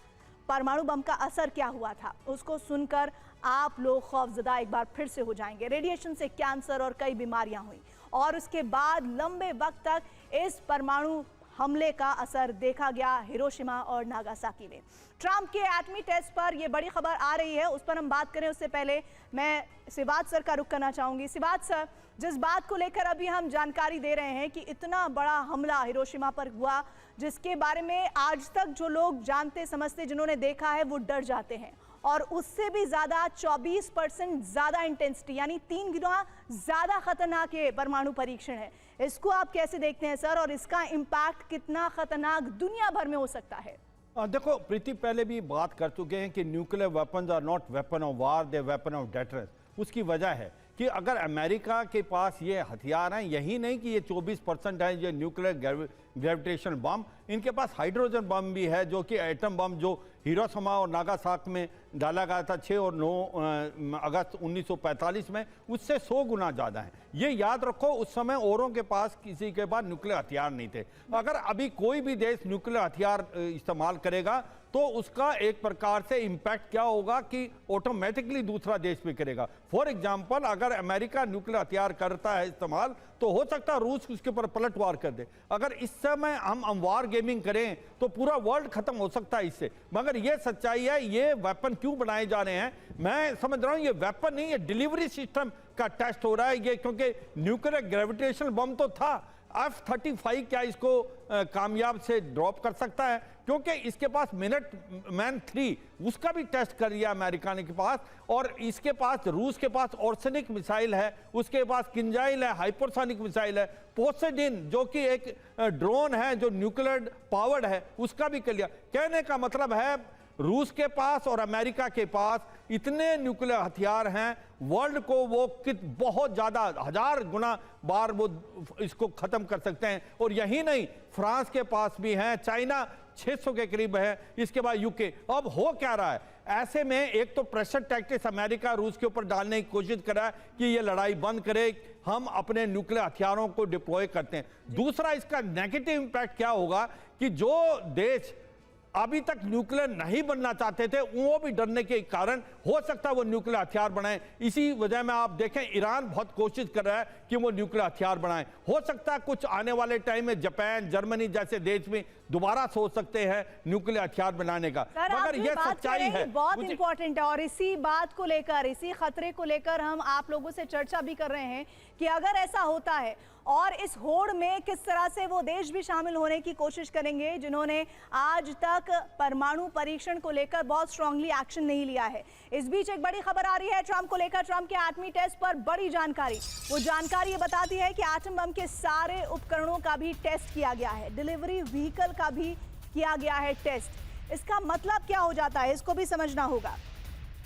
परमाणु बम का असर क्या हुआ था उसको सुनकर आप लोग खौफजदा एक बार फिर से हो जाएंगे। रेडिएशन से कैंसर और कई बीमारियां हुई, और उसके बाद लंबे वक्त तक इस परमाणु हमले का असर देखा गया हिरोशिमा और नागासाकी में। ट्रंप के एटमी टेस्ट पर यह बड़ी खबर आ रही है, उस पर हम बात करें उससे पहले मैं सिवात सर का रुख करना चाहूंगी। सिवात सर, जिस बात को लेकर अभी हम जानकारी दे रहे हैं कि इतना बड़ा हमला हिरोशिमा पर हुआ, जिसके बारे में आज तक जो लोग जानते समझते, जिन्होंने देखा है, वो डर जाते हैं, और उससे भी ज्यादा 24% ज्यादा इंटेंसिटी, यानी 3 गुना ज्यादा खतरनाक ये परमाणु परीक्षण है। इसको आप कैसे देखते हैं सर, और इसका इम्पैक्ट कितना खतरनाक दुनिया भर में हो सकता है? देखो प्रीति, पहले भी बात कर चुके हैं कि nuclear weapons are not weapon of war, they weapon of deterrence. उसकी वजह है कि अगर अमेरिका के पास ये हथियार हैं, यही नहीं कि ये 24% है ये न्यूक्लियर ग्रेविटेशनल बम, इनके पास हाइड्रोजन बम भी है, जो कि एटम बम जो हिरोशिमा और नागासाकी में डाला गया था 6 और 9 अगस्त 1945 में, उससे 100 गुना ज़्यादा है। ये याद रखो, उस समय औरों के पास किसी के पास न्यूक्लियर हथियार नहीं थे। अगर अभी कोई भी देश न्यूक्लियर हथियार इस्तेमाल करेगा तो उसका एक प्रकार से इम्पैक्ट क्या होगा कि ऑटोमेटिकली दूसरा देश भी करेगा। फॉर एग्जाम्पल, अगर अमेरिका न्यूक्लियर हथियार करता है इस्तेमाल, तो हो सकता है रूस उसके ऊपर पलटवार कर दे। अगर इस समय हम वार गेमिंग करें तो पूरा वर्ल्ड खत्म हो सकता है इससे। मगर ये सच्चाई है, ये वेपन क्यों बनाए जा रहे हैं, मैं समझ रहा हूं ये वेपन नहीं, ये डिलीवरी सिस्टम का टेस्ट हो रहा है ये, क्योंकि न्यूक्लियर ग्रेविटेशनल बम तो था, F-35 क्या इसको कामयाब से ड्रॉप कर सकता है, क्योंकि इसके पास मिनटमैन 3 उसका भी टेस्ट कर लिया अमेरिका ने के पास, और इसके पास, रूस के पास ऑर्सेनिक मिसाइल है, उसके पास किंजाइल है, हाइपरसोनिक मिसाइल है, पोसेडिन जो कि एक ड्रोन है जो न्यूक्लियर पावर्ड है, उसका भी कर लिया। कहने का मतलब है रूस के पास और अमेरिका के पास इतने न्यूक्लियर हथियार हैं, वर्ल्ड को वो बहुत ज्यादा 1000 गुना बार वो इसको खत्म कर सकते हैं। और यही नहीं, फ्रांस के पास भी हैं, चाइना 600 के करीब है, इसके बाद यूके। अब हो क्या रहा है ऐसे में, एक तो प्रेशर टैक्टिक्स अमेरिका रूस के ऊपर डालने की कोशिश कर रहा है कि ये लड़ाई बंद करे, हम अपने न्यूक्लियर हथियारों को डिप्लॉय करते हैं। दूसरा, इसका नेगेटिव इंपैक्ट क्या होगा कि जो देश अभी तक न्यूक्लियर नहीं बनना चाहते थे, वो भी डरने के कारण हो सकता है वो न्यूक्लियर हथियार बनाए। इसी वजह में आप देखें, ईरान बहुत कोशिश कर रहा है कि वो न्यूक्लियर हथियार बनाए। हो सकता है कुछ आने वाले टाइम में जापान, जर्मनी जैसे देश में दोबारा सोच सकते हैं न्यूक्लियर हथियार बनाने का। मगर ये सच्चाई है, बहुत इंपॉर्टेंट है, और इसी बात को लेकर, इसी खतरे को लेकर हम आप लोगों से चर्चा भी कर रहे हैं कि अगर ऐसा होता है, और इस होड़ में किस तरह से वो देश भी शामिल होने की कोशिश करेंगे जिन्होंने आज तक परमाणु परीक्षण को लेकर बहुत स्ट्रांगली एक्शन नहीं लिया है। इस बीच एक बड़ी खबर आ रही है ट्रंप को लेकर, ट्रंप के एटमी टेस्ट पर बड़ी जानकारी। वो जानकारी ये बताती है कि एटम बम के सारे उपकरणों का भी टेस्ट किया गया है, डिलीवरी व्हीकल का भी किया गया है टेस्ट। इसका मतलब क्या हो जाता है, इसको भी समझना होगा।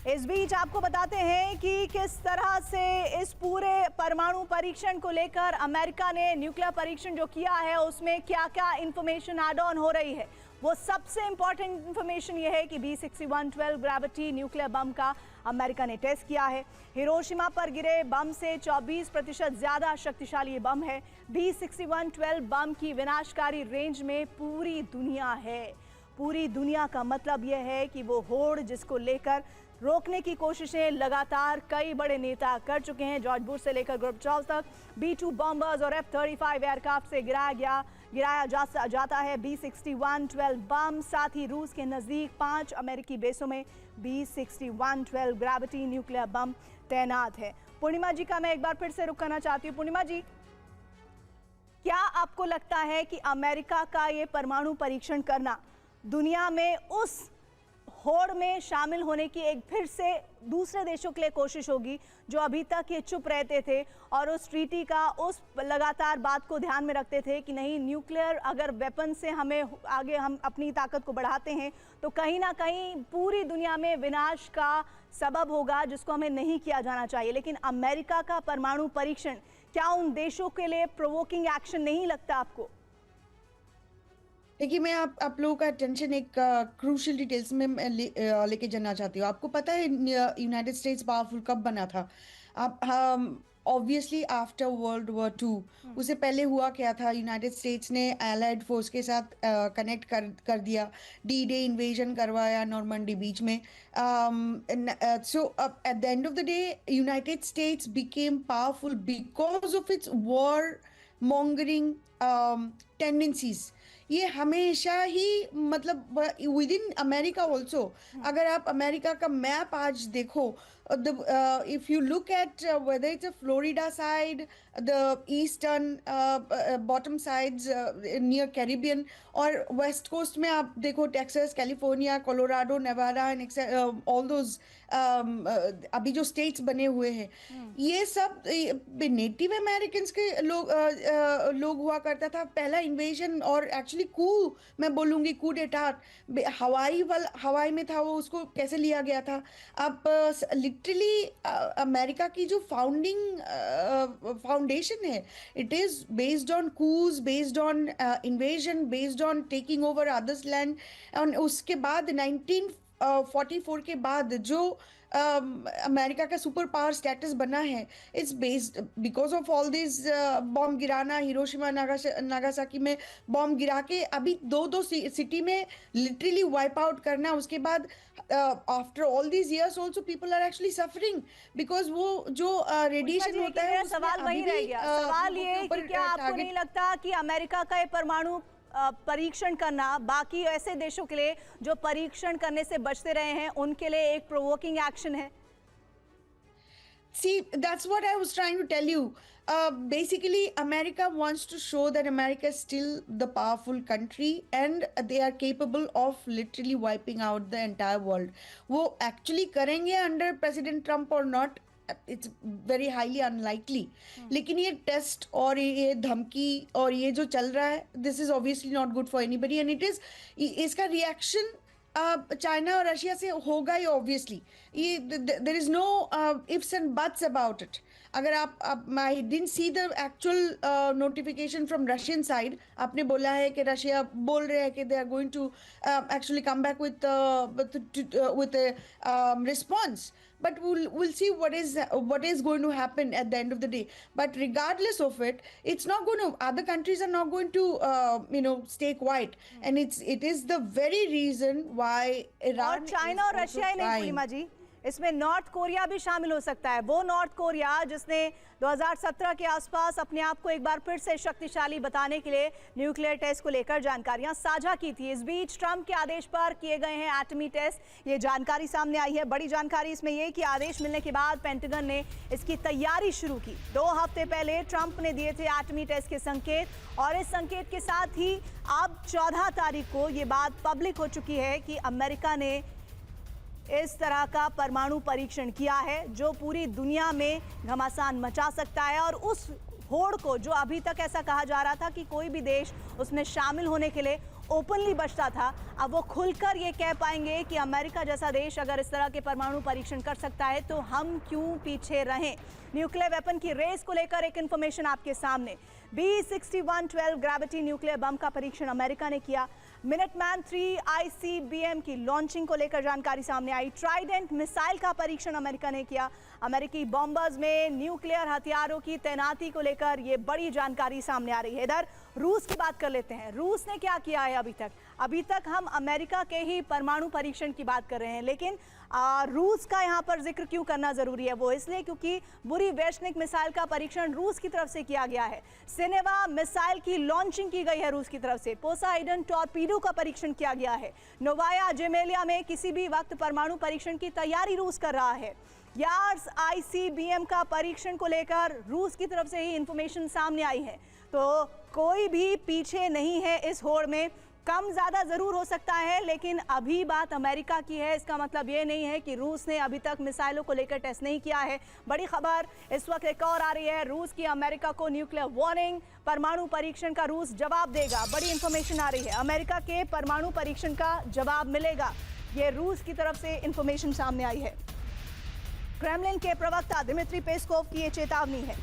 इस बीच आपको बताते हैं कि किस तरह से इस पूरे परमाणु परीक्षण को लेकर अमेरिका ने न्यूक्लियर परीक्षण जो किया है उसमें क्या क्या इंफॉर्मेशन ऐड ऑन हो रही है, वो सबसे इंपॉर्टेंट इंफॉर्मेशन ये है कि B6112 ग्रेविटी न्यूक्लियर बम का अमेरिका ने टेस्ट किया है। हिरोशिमा पर गिरे बम से 24% ज्यादा शक्तिशाली ये बम है। B6112 बम की विनाशकारी रेंज में पूरी दुनिया है। पूरी दुनिया का मतलब यह है कि वो होड़ जिसको लेकर रोकने की कोशिशें लगातार कई बड़े नेता कर चुके हैं, जॉर्ज बुश से लेकर गोर्बाचोव तक। B2 बॉम्बर्स और F-35 एयरक्राफ्ट से गिराया जाता है B6112 बम। साथ ही रूस के नज़दीक 5 अमेरिकी बेसों में B6112 ग्रेविटी न्यूक्लियर बम तैनात है। पूर्णिमा जी का मैं एक बार फिर से रुख करना चाहती हूँ। पूर्णिमा जी, क्या आपको लगता है कि अमेरिका का ये परमाणु परीक्षण करना दुनिया में उस होड़ में शामिल होने की एक फिर से दूसरे देशों के लिए कोशिश होगी जो अभी तक ये चुप रहते थे और उस ट्रीटी का उस लगातार बात को ध्यान में रखते थे कि नहीं, न्यूक्लियर अगर वेपन से हमें आगे हम अपनी ताकत को बढ़ाते हैं तो कहीं ना कहीं पूरी दुनिया में विनाश का सबब होगा, जिसको हमें नहीं किया जाना चाहिए। लेकिन अमेरिका का परमाणु परीक्षण क्या उन देशों के लिए प्रोवोकिंग एक्शन नहीं लगता आपको? देखिए, मैं आप लोगों का अटेंशन एक क्रूशियल डिटेल्स में लेके जाना चाहती हूँ। आपको पता है यूनाइटेड स्टेट्स पावरफुल कब बना था? आप ऑब्वियसली आफ्टर वर्ल्ड वॉर 2। उससे पहले हुआ क्या था? यूनाइटेड स्टेट्स ने एलाइड फोर्स के साथ कनेक्ट कर दिया, D-Day इन्वेजन करवाया नॉर्मंडी बीच में। So at the end of the day United States became powerful because of its warmongering tendencies. ये हमेशा ही मतलब विद इन अमेरिका ऑल्सो, अगर आप अमेरिका का मैप आज देखो, if you look at whether it's a Florida side, the eastern bottom sides near Caribbean, और west coast में आप देखो Texas, California, Colorado, Nevada and all those अभी जो states बने हुए हैं, ये सब नेटिव अमेरिकन्स के लोग हुआ करता था। पहला इन्वेजन और एक्चुअली मैं बोलूँगी कू डेटार हवाई में था, वो उसको कैसे लिया गया था। अब लिटरली अमेरिका की जो फाउंडेशन है, it is based on coups, based on invasion, based on taking over others land. और उसके बाद 1944 के बाद जो अमेरिका का सुपर पावर स्टेटस बना है, it's based because of all this bomb गिराना, हिरोशिमा नागासाकी में बॉम्ब गिरा के अभी दो सिटी में लिटरली वाइप आउट करना। उसके बाद after all these years also people are actually suffering because वो जो रेडिएशन होता है। सवाल वही रह गया। सवाल ये कि क्या आपको नहीं लगता कि अमेरिका का ये परमाणु परीक्षण करना बाकी ऐसे देशों के लिए जो परीक्षण करने से बचते रहे हैं उनके लिए एक प्रोवोकिंग एक्शन है? See, that's what I was trying to tell you. Basically, America wants to show that America is still the powerful country and they are capable of literally wiping out the entire world. वो actually करेंगे under President Trump or not, it's very highly unlikely. लेकिन ये test और ये धमकी और ये जो चल रहा है, this is obviously not good for anybody and it is, इसका रिएक्शन चाइना और रशिया से होगा ही ऑब्वियसली। ये there is no ifs and buts about it. अगर आप I didn't see the actual notification from Russian side. आपने बोला है कि रशिया बोल रहे हैं कि they are going to actually come back with a response, but we'll see what is going to happen at the end of the day. But regardless of it, it's not going to, other countries are not going to stay quiet, and it is the very reason why Iran और China और Russia ही नहीं पूर्णिमा जी, इसमें north Korea भी शामिल हो सकता है। वो नॉर्थ कोरिया जिसने 2017 के आसपास अपने आप को एक बार फिर से शक्तिशाली बताने के लिए न्यूक्लियर टेस्ट को लेकर जानकारियां साझा की थी। इस बीच ट्रंप के आदेश पर किए गए हैं एटमी टेस्ट, ये जानकारी सामने आई है। बड़ी जानकारी इसमें यह कि आदेश मिलने के बाद पेंटागन ने इसकी तैयारी शुरू की। 2 हफ्ते पहले ट्रंप ने दिए थे एटमी टेस्ट के संकेत और इस संकेत के साथ ही अब 14 तारीख को ये बात पब्लिक हो चुकी है कि अमेरिका ने इस तरह का परमाणु परीक्षण किया है जो पूरी दुनिया में घमासान मचा सकता है। और उस होड़ को जो अभी तक ऐसा कहा जा रहा था कि कोई भी देश उसमें शामिल होने के लिए ओपनली बचता था, अब वो खुलकर ये कह पाएंगे कि अमेरिका जैसा देश अगर इस तरह के परमाणु परीक्षण कर सकता है तो हम क्यों पीछे रहें। न्यूक्लियर वेपन की रेस को लेकर एक इंफॉर्मेशन आपके सामने। B6112 ग्रेविटी न्यूक्लियर बम का परीक्षण अमेरिका ने किया। मिनटमैन 3 ICBM की लॉन्चिंग को लेकर जानकारी सामने आई। ट्राइडेंट मिसाइल का परीक्षण अमेरिका ने किया। अमेरिकी बॉम्बर्स में न्यूक्लियर हथियारों की तैनाती को लेकर ये बड़ी जानकारी सामने आ रही है। इधर रूस की बात कर लेते हैं। रूस ने क्या किया है अभी तक हम अमेरिका के ही परमाणु परीक्षण की बात कर रहे हैं, लेकिन रूस का यहाँ पर जिक्र क्यों करना जरूरी है? वो इसलिए क्योंकि बुरी वैश्विक मिसाइल का परीक्षण रूस की तरफ से किया गया है। सिनेवा मिसाइल की लॉन्चिंग की गई है रूस की तरफ से। पोसाइडन टॉर्पीडो का परीक्षण किया गया है। नोवाया जेमेलिया में किसी भी वक्त परमाणु परीक्षण की तैयारी रूस कर रहा है। यार्स ICBM का परीक्षण को लेकर रूस की तरफ से ही इंफॉर्मेशन सामने आई है, तो कोई भी पीछे नहीं है इस होड़ में। कम ज़्यादा ज़रूर हो सकता है, लेकिन अभी बात अमेरिका की है। इसका मतलब ये नहीं है कि रूस ने अभी तक मिसाइलों को लेकर टेस्ट नहीं किया है। बड़ी खबर इस वक्त एक और आ रही है, रूस की अमेरिका को न्यूक्लियर वार्निंग। परमाणु परीक्षण का रूस जवाब देगा। बड़ी इंफॉर्मेशन आ रही है, अमेरिका के परमाणु परीक्षण का जवाब मिलेगा। ये रूस की तरफ से इंफॉर्मेशन सामने आई है। क्रेमलिन के प्रवक्ता दिमित्री पेस्कोव की ये चेतावनी है।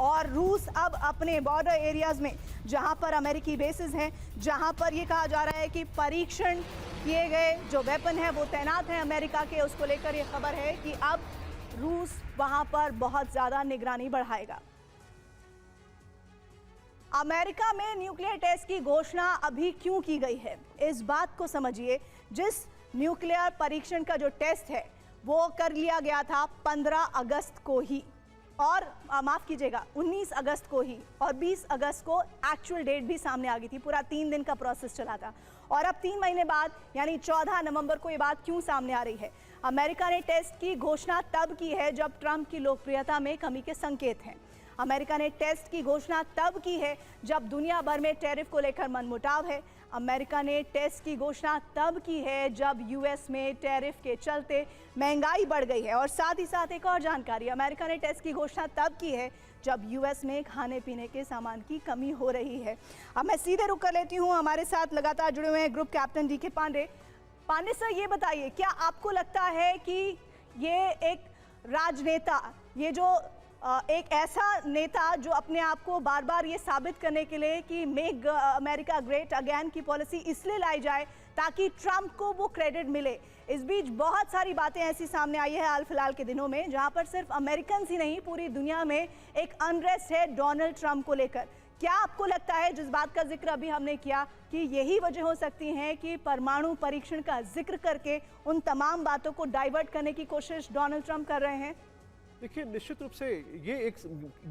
और रूस अब अपने बॉर्डर एरियाज में, जहां पर अमेरिकी बेसिस हैं, जहां पर ये कहा जा रहा है कि परीक्षण किए गए जो वेपन है वो तैनात है अमेरिका के, उसको लेकर ये खबर है कि अब रूस वहां पर बहुत ज़्यादा निगरानी बढ़ाएगा। अमेरिका में न्यूक्लियर टेस्ट की घोषणा अभी क्यों की गई है, इस बात को समझिए। जिस न्यूक्लियर परीक्षण का जो टेस्ट है वो कर लिया गया था 15 अगस्त को ही, और माफ़ कीजिएगा 19 अगस्त को ही, और 20 अगस्त को एक्चुअल डेट भी सामने आ गई थी। पूरा 3 दिन का प्रोसेस चला था। और अब 3 महीने बाद यानी 14 नवंबर को ये बात क्यों सामने आ रही है? अमेरिका ने टेस्ट की घोषणा तब की है जब ट्रंप की लोकप्रियता में कमी के संकेत हैं। अमेरिका ने टेस्ट की घोषणा तब की है जब दुनिया भर में टैरिफ को लेकर मनमुटाव है। अमेरिका ने टेस्ट की घोषणा तब की है जब यूएस में टैरिफ के चलते महंगाई बढ़ गई है। और साथ ही साथ एक और जानकारी, अमेरिका ने टेस्ट की घोषणा तब की है जब यूएस में खाने पीने के सामान की कमी हो रही है। अब मैं सीधे रुक कर लेती हूँ, हमारे साथ लगातार जुड़े हुए हैं group captain DK Pandey. Pandey sir, ये बताइए, क्या आपको लगता है कि ये एक राजनेता, ये जो एक ऐसा नेता जो अपने आप को बार बार ये साबित करने के लिए कि मेक अमेरिका ग्रेट अगेन की पॉलिसी इसलिए लाई जाए ताकि ट्रंप को वो क्रेडिट मिले? इस बीच बहुत सारी बातें ऐसी सामने आई है हाल फिलहाल के दिनों में, जहां पर सिर्फ अमेरिकन ही नहीं पूरी दुनिया में एक अनरेस्ट है डोनाल्ड ट्रंप को लेकर। क्या आपको लगता है, जिस बात का जिक्र अभी हमने किया, कि यही वजह हो सकती है कि परमाणु परीक्षण का जिक्र करके उन तमाम बातों को डाइवर्ट करने की कोशिश डोनाल्ड ट्रंप कर रहे हैं? देखिए, निश्चित रूप से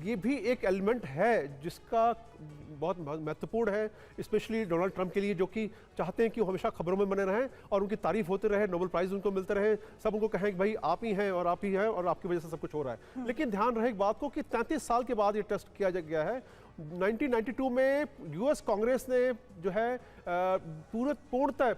ये भी एक एलिमेंट है जिसका बहुत महत्वपूर्ण है, स्पेशली डोनाल्ड ट्रंप के लिए, जो कि चाहते हैं कि वो हमेशा खबरों में बने रहें और उनकी तारीफ होते रहे, नोबेल प्राइज उनको मिलते रहे, सब उनको कहें कि भाई आप ही हैं और आप ही हैं और आपकी वजह से सब कुछ हो रहा है। लेकिन ध्यान रहे एक बात को कि 33 साल के बाद ये टेस्ट किया गया है। 1992 में यूएस कांग्रेस ने जो है पूर्णतः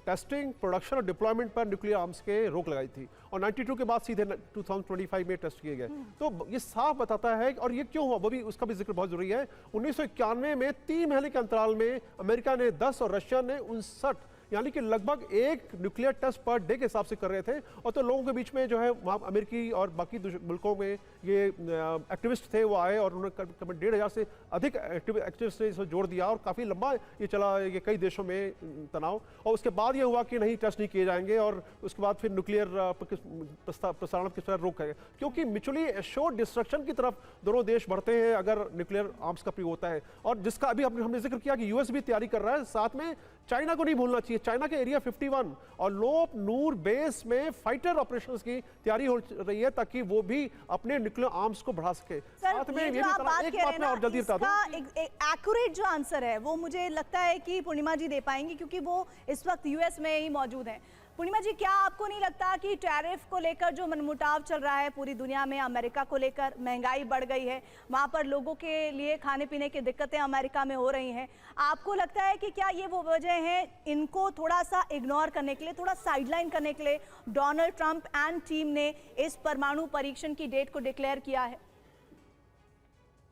टेस्टिंग, प्रोडक्शन और डिप्लॉयमेंट पर न्यूक्लियर आर्म्स के रोक लगाई थी, और 92 के बाद सीधे 2025 में टेस्ट किए गए। तो ये साफ बताता है, और ये क्यों हुआ वो भी, उसका भी जिक्र बहुत जरूरी है। 1991 में 3 महीने के अंतराल में अमेरिका ने 10 और रशिया ने 59, यानी कि लगभग एक न्यूक्लियर टेस्ट पर डे के हिसाब से कर रहे थे। और तो लोगों के बीच में जो है वहाँ अमेरिकी और बाकी मुल्कों में ये एक्टिविस्ट थे, वो आए और उन्होंने 1,500 से अधिक एक्टिविस्ट ने इसको जोड़ दिया, और काफ़ी लंबा ये चला, ये कई देशों में तनाव। और उसके बाद ये हुआ कि नहीं, टेस्ट नहीं किए जाएंगे, और उसके बाद फिर न्यूक्लियर प्रसारण किस तरह रोक है, क्योंकि म्यूचुअली एश्योर्ड डिस्ट्रक्शन की तरफ दोनों देश बढ़ते हैं अगर न्यूक्लियर आर्म्स का प्रयोग होता है। और जिसका अभी हमने जिक्र किया कि यूएस भी तैयारी कर रहा है, साथ में चाइना को नहीं भूलना चाहिए। चाइना के एरिया 51 और लोप नूर बेस में फाइटर ऑपरेशंस की तैयारी हो रही है, ताकि वो भी अपने न्यूक्लियर आर्म्स को बढ़ा सके। साथ में ये भी एक बात मैं और जल्दी बता दूं, एक्यूरेट जो आंसर है वो मुझे लगता है कि पूर्णिमा जी दे पाएंगी, क्योंकि वो इस वक्त यूएस में ही मौजूद हैं। पूर्णिमा जी, क्या आपको नहीं लगता कि टैरिफ को लेकर जो मनमुटाव चल रहा है पूरी दुनिया में, अमेरिका को लेकर महंगाई बढ़ गई है, वहाँ पर लोगों के लिए खाने पीने की दिक्कतें अमेरिका में हो रही हैं, आपको लगता है कि क्या ये वो वजह है इनको थोड़ा सा इग्नोर करने के लिए, थोड़ा साइडलाइन करने के लिए डोनाल्ड ट्रंप एंड टीम ने इस परमाणु परीक्षण की डेट को डिक्लेयर किया है?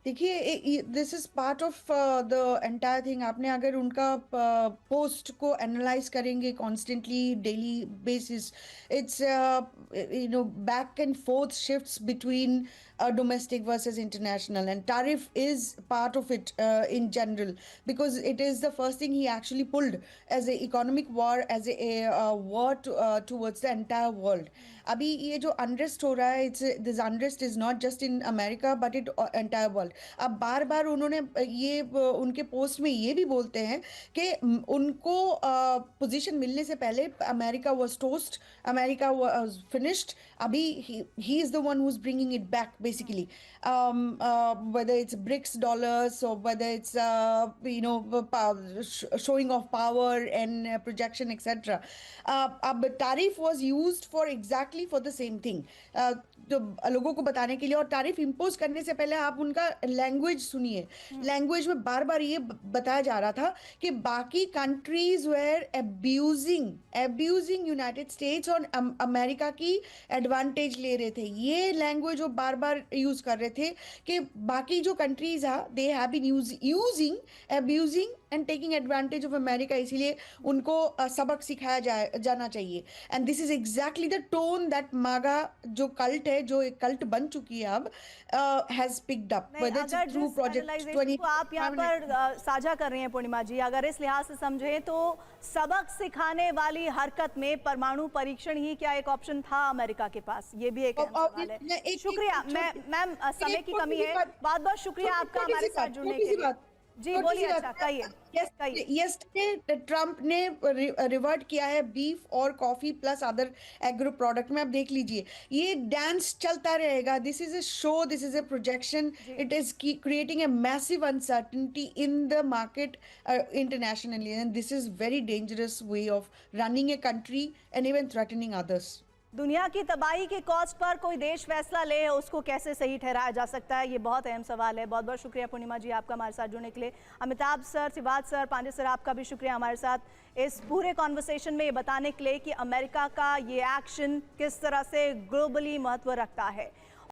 देखिए, this is part of the entire thing. आपने अगर उनका पोस्ट को एनालाइज करेंगे constantly daily basis, it's back and fourth shifts between domestic versus international, and tariff is part of it in general, because it is the first thing he actually pulled as a economic war, as a war towards the entire world. अभी ये जो unrest हो रहा है, this unrest is not just in America but it entire world. अब बार बार उन्होंने ये उनके पोस्ट में ये भी बोलते हैं कि उनको पोजीशन मिलने से पहले America was toast, America was finished. अभी he is the one who's bringing it back basically, whether it's BRICS dollars or whether it's showing of power and projection etc. अब tariff was used for exactly for the same thing, तो लोगों को बताने के लिए. और तारीफ impose करने से पहले आप उनका लैंग्वेज सुनिए. लैंग्वेज में बार बार ये बताया जा रहा था कि बाकी countries were abusing United States और अमेरिका की एडवांटेज ले रहे थे. ये लैंग्वेज वो बार बार यूज कर रहे थे कि बाकी जो कंट्रीज है they have been using abusing and taking advantage of America, इसीलिए उनको सबक सिखाया जाना चाहिए. And this is exactly the tone that MAGA जो कल्ट है, जो एक कल्ट बन चुकी है अब, हैज पिक्ड अप. अगर जिस एनालाइजेशन को आप यहाँ पर साझा कर रही हैं पूर्णिमा जी, अगर इस लिहाज से समझें तो सबक सिखाने वाली हरकत में परमाणु परीक्षण ही क्या एक ऑप्शन था अमेरिका के पास? ये भी एक अहम सवाल है. शुक्रिया मैम, समय की कमी है. बहुत बहुत शुक्रिया आपका हमारे साथ जुड़ने के लिए. जी बोलिए. अच्छा कहिए. यस्टरडे ट्रंप ने रिवर्ट किया है बीफ और coffee plus other agro product में. आप देख लीजिए ये डांस चलता रहेगा. This is a show, this is a projection. It is creating a massive uncertainty in the market internationally, and this is very dangerous way of running a country and even threatening others. दुनिया की तबाही के cost per कोई देश फैसला ले, उसको कैसे सही ठहराया जा सकता है, ये बहुत अहम सवाल है. बहुत बहुत शुक्रिया पूर्णिमा जी आपका हमारे साथ जुड़ने के लिए. Amitabh sir, Siwad sir, Pandey sir, आपका भी शुक्रिया हमारे साथ इस पूरे कॉन्वर्सेशन में ये बताने के लिए कि अमेरिका का ये एक्शन किस तरह से ग्लोबली महत्व रखता है.